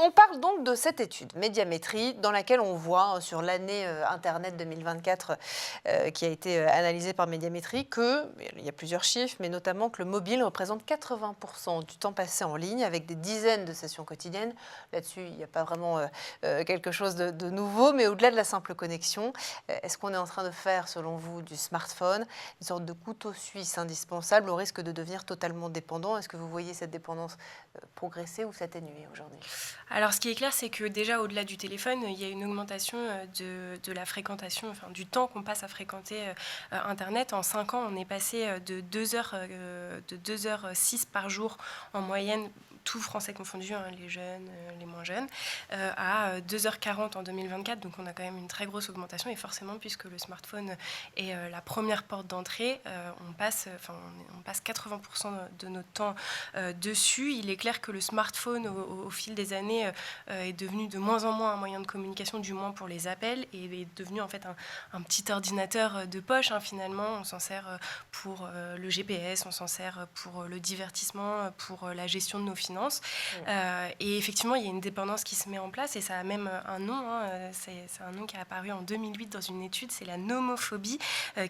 On parle donc de cette étude Médiamétrie dans laquelle on voit sur l'année Internet 2024 qui a été analysée par Médiamétrie il y a plusieurs chiffres, mais notamment que le mobile représente 80% du temps passé en ligne avec des dizaines de sessions quotidiennes. Là-dessus, il n'y a pas vraiment quelque chose de nouveau, mais au-delà de la simple connexion, est-ce qu'on est en train de faire, selon vous, du smartphone une sorte de couteau suisse indispensable au risque de devenir totalement dépendant? Est-ce que vous voyez cette dépendance progresser ou s'atténuer aujourd'hui? Alors, ce qui est clair, c'est que déjà, au-delà du téléphone, il y a une augmentation de la fréquentation, enfin, du temps qu'on passe à fréquenter Internet. En 5 ans, on est passé de 2h06 par jour en moyenne, tout français confondu, hein, les jeunes, les moins jeunes, à 2h40 en 2024. Donc, on a quand même une très grosse augmentation. Et forcément, puisque le smartphone est la première porte d'entrée, on passe 80% de notre temps dessus. Il est clair que le smartphone, au fil des années, est devenu de moins en moins un moyen de communication, du moins pour les appels, et est devenu en fait un petit ordinateur de poche, hein, finalement. On s'en sert pour le GPS, on s'en sert pour le divertissement, pour la gestion de nos finances. Et effectivement, il y a une dépendance qui se met en place, et ça a même un nom, hein, c'est un nom qui est apparu en 2008 dans une étude, c'est la nomophobie,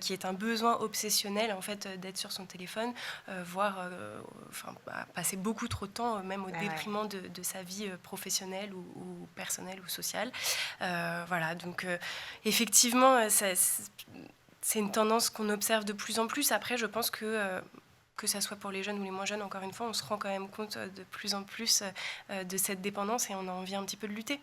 qui est un besoin obsessionnel en fait d'être sur son téléphone, voire passer beaucoup trop de temps, même au déprimant de sa vie professionnelle ou personnelle ou sociale. Voilà, donc effectivement, c'est une tendance qu'on observe de plus en plus. Après, je pense que ça soit pour les jeunes ou les moins jeunes, encore une fois, on se rend quand même compte de plus en plus de cette dépendance et on a envie un petit peu de lutter.